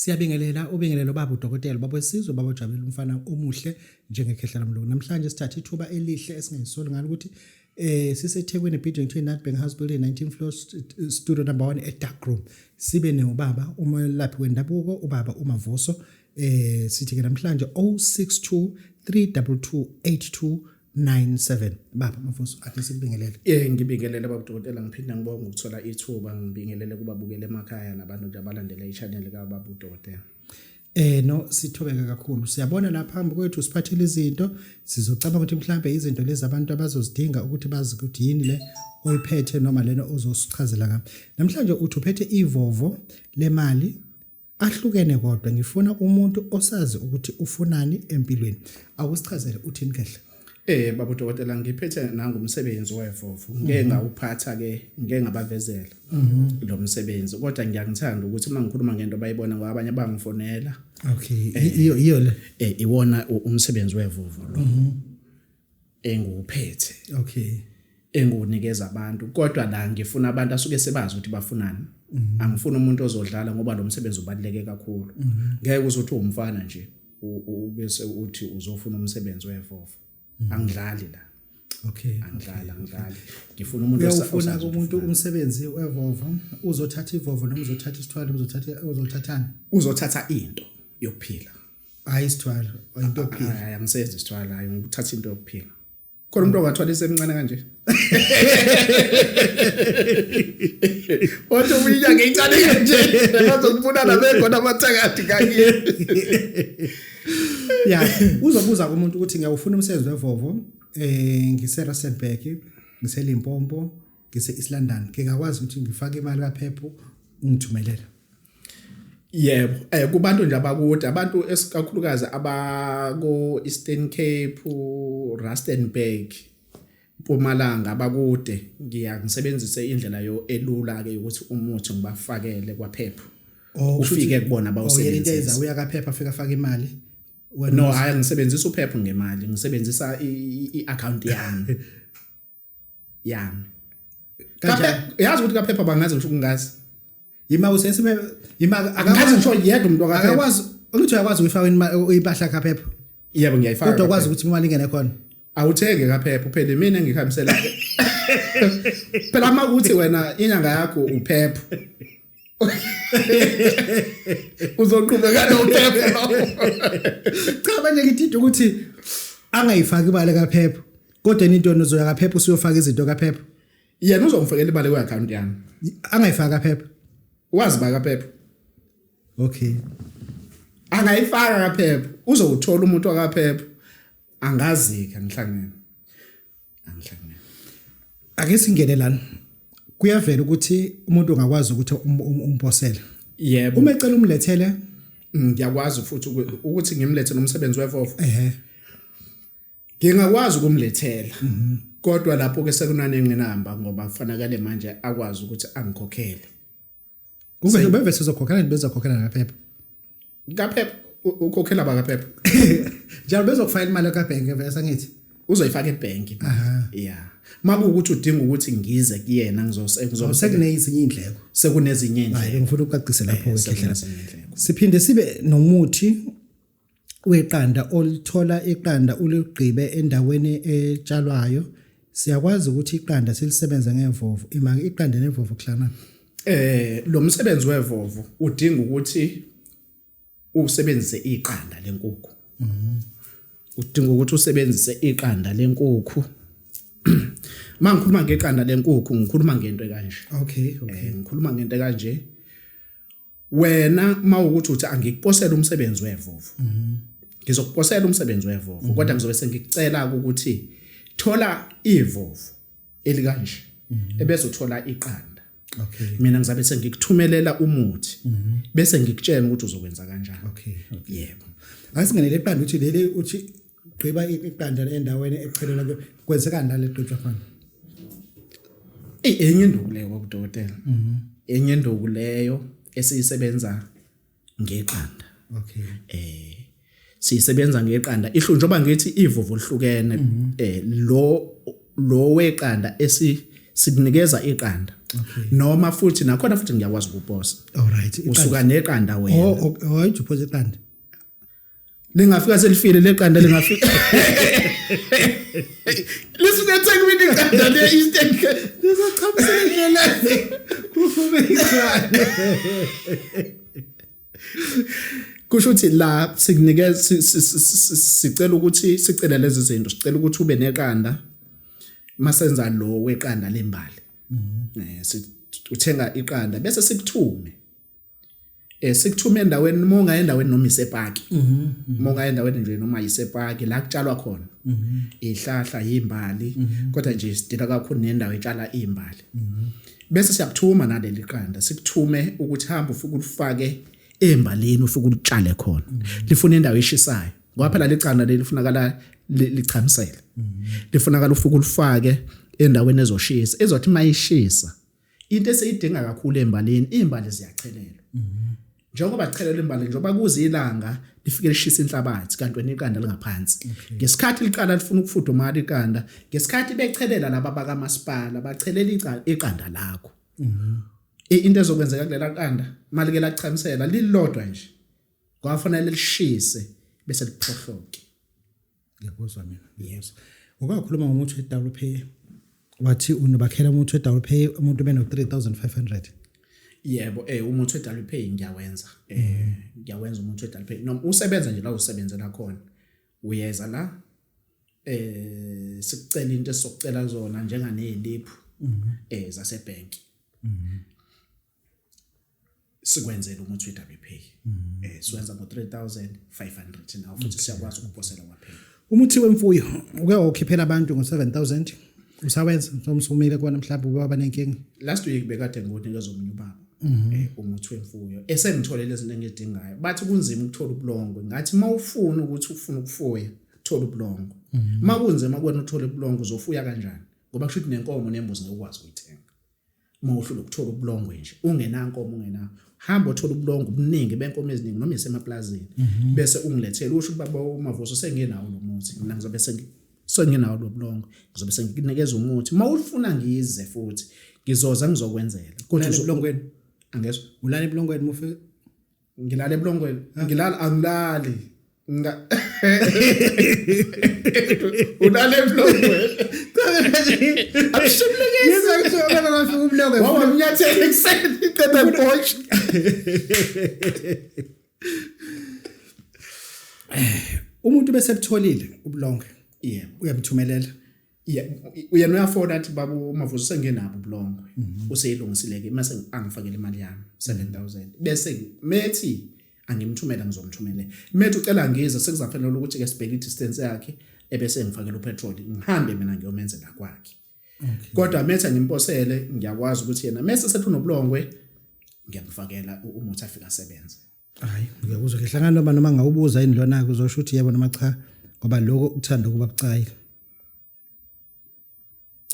Siyabingelela ubingelelo baba udokotela baba wesizwe baba Jabulile umfana omuhle njengekhehla lamlungu. Namhlanje sithatha ithuba elihle esingayisoli ngalo ukuthi siseThekwini Bidvington Nedbank House Building 19th floor studio number 1 eDark Room. Sibe neubaba umelaphi wendabuko ubaba uMavuso. Sithi ke namhlanje 062 322 8297 baba Mavuso athi sikubingelele. Ngibingelele baba udokotela ngiphinda ngibonga ukuthola ithuba ngibingelele kubabukela emakhaya nabantu nje abalandela i-channel ka baba udokotela. No sithobeka kakhulu siyabona lapha phambi kwethu siphathele izinto sizocaba ukuthi mhlambe izinto lezi abantu abazozidinga ukuthi bazi ukuthi yini le oyiphethe noma lena ozosichazela ngapha. Namhlanje uthi uphethe ivovo lemali ahlukene kodwa ngifuna umuntu osazi ukuthi ufunani empilweni. Akusichazele uthini kahle. Baba udokotela ngiphethe nanga umsebenzi wevovo ngeke ngawuphatha ke ngeke ngabavezela lo msebenzi kodwa ngiyangithanda ukuthi mangikhuluma ngento bayibona kwabanye abangifonela. Okay iyo le iwona umsebenzi wevovo lo enguphethe. Okay engunikeza abantu kodwa la ngifuna abantu asuke sebazi ukuthi bafunani. Angifuni umuntu ozodlala ngoba lo msebenzi ubaluleke kakhulu. Ngeke uzothi umfana nje ubese uthi uzofuna umsebenzi wevovo. Angidlali la. Okay. Angidlali. Ngifuna umuntu ufuna umuntu umsebenzi wevovo uzothatha ivovo noma uzothatha isithwalo uzothathana. Uzothatha into yokuphila. Hayi isithwalo into yokuphila. Hayi angisenze isithwalo hayi ngithatha into yokuphila. Khona umuntu ongathwala isemncane kanje. Wathi uyinyanga incane kanje bazokufuna nabengona abathakathi kanye. Uzobuza kumuntu ukuthi ngiyawufuna umsebenzi wevovo ngise Rustenburg ngise Limpopo ngise East London ngingakwazi ukuthi ngifake imali kaPhepho ungithumelela. Yebo kubantu nje abakude abantu esikakhulukazi abako Eastern Cape Rustenburg Mpumalanga abakude ngisebenzise indlela elula ke ukuthi umuthi ngibafakele kwaPhepho ufike kubona abawusebenzisa. Into uya kaPhepho afika afaka imali. No hayi ngisebenzisa uPhepho ngemali ngisebenzisa i-account yami. Yazi ukuthi kaPhepho bangazi ngisho kungazi. Yima usesime akazi ngisho yedwa umuntu akakwazi ukuthi uyakwazi ukufaka impahla kaPhepho. Yebo ngiyayifaka. Kodwa ukwazi ukuthi imali ingene khona. Awuthenge kaPhepho phela mina engikhamisela. Phela uma kuthi wena inyanga yakho uPhepho. Uzoqhubeka noPhepho. Cha manje ngithi ukuthi angayifaki imali kaPhepho. Kodwa into nozoya kaPhepho usiyofaka izinto kaPhepho. Yena uzomfakela imali kwi-account yami. Angayifaka kaPhepho. Wazi ba kaPhepho. Okay. Angayifaka kaPhepho. Uzowuthola umuntu wakaPhepho. Angazika ngihlangene. Ake singene lana. Kuyavela ukuthi umuntu ongakwazi ukuthi umphosele. Yebo. Uma ecela umlethele ngiyakwazi futhi ukuthi ngimlethele umsebenzi wevovo. Ngingakwazi ukumlethela. Kodwa lapho ke sekunane enginamba ngoba kufanele manje akwazi ukuthi angikhokhele. Kube beve sizokhokhela bezokhokhela kaPhepho. kaPhepho ukhokhela ba kaPhepho. Njalo bezokufayela imali kaBank vese ngithi uzoyifaka eBank. Yeah. Makuwukuthi udinga ukuthi ngize kuyena ngizomsekunezinye indleko. Sekunezinye indleko. Hayi ngifuna ukucacisa lapho ekhehla. Siphinde sibe nomuthi weqanda olithola iqanda uligqibe endaweni etshalwayo. Siyakwazi ukuthi iqanda silisebenza ngevovo. Imake iqanda nevovo kuhlana. Lo msebenzi wevovo udinga ukuthi usebenzise iqanda lenkukhu. Udinga ukuthi usebenzise iqanda lenkukhu. Mangikhuluma ngeqanda lenkukhu ngikhuluma ngento kanje. Okay. Ngikhuluma ngento kanje. Wena mawukuthi uthi angikuposela umsebenzi wevovo. Ngizokuposela umsebenzi wevovo kodwa ngizobe sengikucela ukuthi thola ivovo elikanje ebese uthola iqanda. Okay. Mina ngizabe sengikuthumelela umuthi bese ngikutshela ukuthi uzokwenza kanjani. Okay. Yebo. Asingenele iqanda uthi leli uthi gqiba iqanda endaweni ephelela kwenzeka ndale qitshwa khona. Enye induku leyo kodokotela. Enye induku leyo esiyisebenza ngeqanda. Okay. Siyisebenza ngeqanda ihlu njoba ngithi ivovo lihlukene lo weqanda sikunikeza iqanda noma futhi nakhona futhi ngiyakwazi ukuposa alright usuka neqanda wena oh ayijuphoze iqanda lingafika selifile leqanda lingafika lisuke eThekwini iqanda le Eastern Cape lizochaphisela indlela kufume iqanda kusho ukuthi la sikunikeza sicela ukuthi sicela lezi zinto sicela ukuthi ube neqanda masenza lo weqanda lembali uthenga iqanda bese sikuthume sikuthume endaweni monga endaweni noma isepaki monga endaweni nje noma isepaki la kutshalwa khona ihlahla yimbali kodwa nje sidila kakhulu nendawo etshala imbali bese siyakuthuma naleli qanda sikuthume ukuthi hamba ufike ulifake embaleni ufike ulitshale khona lifuna indawo eshisayo ngoba phela leqanda lifunakala lichamisela lifunakala ufike ulifake endaweni ezoshisa ezothi mayishisa into eseyidinga kakhulu embaleni imbali ziyachelelwa njengoba chelelwa imbali njengoba kuzilanga lifike lishisa inhlabathi kanti wena iqanda lingaphansi ngesikhathi liqala lifuna ukufudumala iqanda ngesikhathi bechelela laba bakamasipala bachelela iqanda lakho into ezokwenzeka kulela qanda mali ke lachamisela lilodwa nje kwafanele lishise bese liphohloke ngiyakuzwa mina yes ukakhuluma ngomuthi weWP wathi unobakhela umuthi weWP umuntu beno 3500 yebo umuthi weWP ngiyawenza ngiyawenza umuthi weWP noma usebenza nje la usebenzela khona uyeza la sikucela into esizokucela zona njenganeziliphu zasebhenki sikwenzela umuthi weWP siwenza ngo3500 nawo futhi siyakwazi ukuphosela kwaphela umuthi wemfuyo uke ukhiphela abantu ngo7000 usawenza somsumile kwana mhlawumbe ube abanenkingi last week bekade ngokunikeza omunye ubaba umuthi wemfuyo esengitholele izinto engidingayo bathi kunzima ukuthola ubulongo ngathi mawufuna ukuthi ufuna ukufuya thola ubulongo makunzima kwena uthola ubulongo uzofuya kanjani ngoba kusho ukuthi nenkomo nembuzi ngekwazi ukuyithenga mawuhlula ukuthola ubulongo nje ungenankomo ungenayo hamba uthola ubulongo obuningi benkomo eziningi noma isemaplazini bese ungilethele usho baba uMavuso sengenawo lo muthi mina ngizobe sengenawo lo bulongo ngizobe sengikunikeza umuthi mawufuna ngize futhi ngizoza ngizokwenzela kodwa ubulongweni angezwe ulala ebulongweni mufe ngilala ebulongweni ngilala angilali ulala ebulongweni abishimlekisa ngizobona ngafika ubulongwe wawa mnyathele ekuseni iqeda ibhoshi umuntu bese ebutholile ubulongwe yebo uyamthumelela uyena uyafona athi baba uMavuso sengenabo ubulongwe useyilungisileke mase angifakele imali yami 7000 bese methi angimthumela ngizomthumelela methi ucela ngize sekuzafanele ukuthi ke sibheke distance yakhe ebese ngifakela upetrol ngihambe mina ngiyomenzela kwakhe kodwa methi ngimposele ngiyakwazi ukuthi yena mase sethu nobulongwe ngiyamfakela umuthi afika asebenze hayi ngiyakuzwa ngehlangano noma ngawubuza indlwana uzosho ukuthi yebo noma cha ngoba lokho ukuthanda kuba bucayi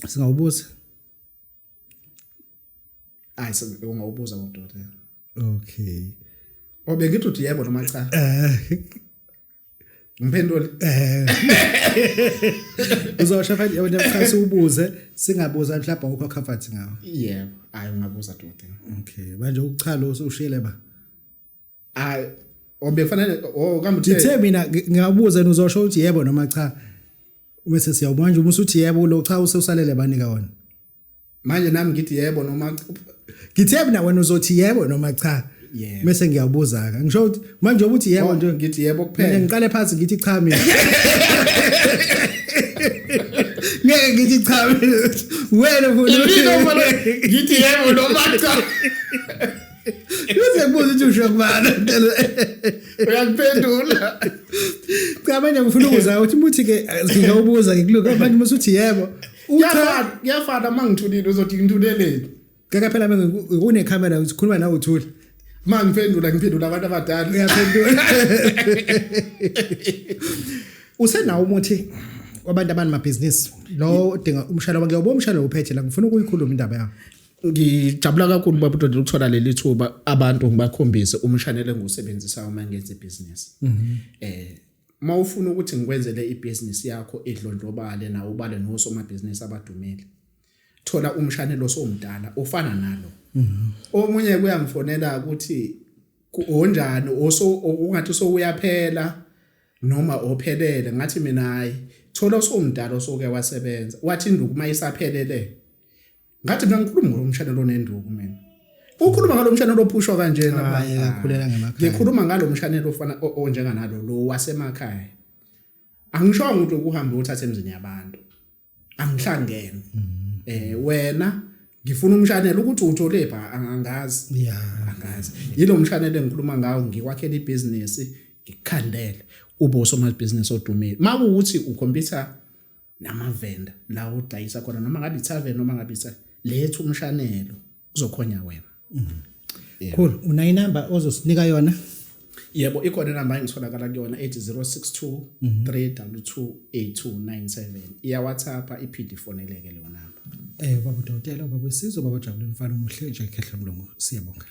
singawubuza hayi ungawubuza kodwa okay obengithi uthi yebo noma cha ngiphendule uzosho manje yona cha siubuze singabuza mhlawumbe ukho comfort ngawo yebo hayi ungabuza dodo okay manje ukuchala usushile ba hayi obefanele kambe uthe mina ngiyabuza uzosho ukuthi yebo noma cha ubese siyawubanje uma usuthi yebo lo cha ususalele banika wona manje nami ngithi yebo noma ngithe mina wena uzothi yebo noma cha yebo bese ngiyabuza ka ngisho ukuthi manje ubuthi yebo nje ngithi yebo kuphela ngiqale phansi ngithi cha mina ngeke ngithi cha mina wena futhi ngithi yebo noma cha Uze kubuza ukuthi usho kubana uyangiphendula cha manje ngifuna ukuza ukuthi muthi ke ngiyawubuza ngikuluka manje masuthi yebo uyafana mangithulile uzothi ngithuleleni kaka phela ngune camera ukhuluma nawe uthule mangiphendula abantu abadala uyaphendula usenawo umuthi wabantu abanamabhizinisi lo udinga umshalo ngiyawubona umshalo uphethe la ngifuna ukuyikhuluma indaba yakho ngijabula kakhulu baba uDodo ukuthola leli thuba abantu ngibakhombise umshanele ngusebenzisa uma ngenza ibusiness mawufuna ukuthi ngikwenzele ibusiness yakho edlondlobale nawo ubale nosomabhizinisi abadumile thola umshanelo somdala ofana nalo omunye kuyangifonela ukuthi onjani ungathi uyaphela noma ophelele ngathi mina hayi thola somdala osoke wasebenza wathi induku mayisaphelele ngathi mina ngikhuluma ngomshanelo nenduku mina ukhuluma ngalomshanelo ophushwa kanjena hayi akhulela ngemakhaya ngikhuluma ngalomshanelo ofana onjenga nalo lo wasemakhaya angishongo ukuthi ukuhamba uthathe emzini yabantu angihlangene wena ngifuna umshanelo ukuthi uthole pha angazi angazi yilo mshanelo engikhuluma ngawo ngikwakhela ibusiness ngikukhandele ube usomabhizinisi odumile makuukuthi ukhompyutha nama vendor la udayisa khona noma ngabe ithaveni noma ngabe letha umshanelo uzokhonya wena cool una inamba ozosinika yona yebo ikhona inamba engitholakala kuyona 8062 3228297 iya WhatsApp iphindi foneleke leyo namba baba Dotela baba Sizwe baba Jabulani mfana omuhle nje ekhehla mlungu siyabonga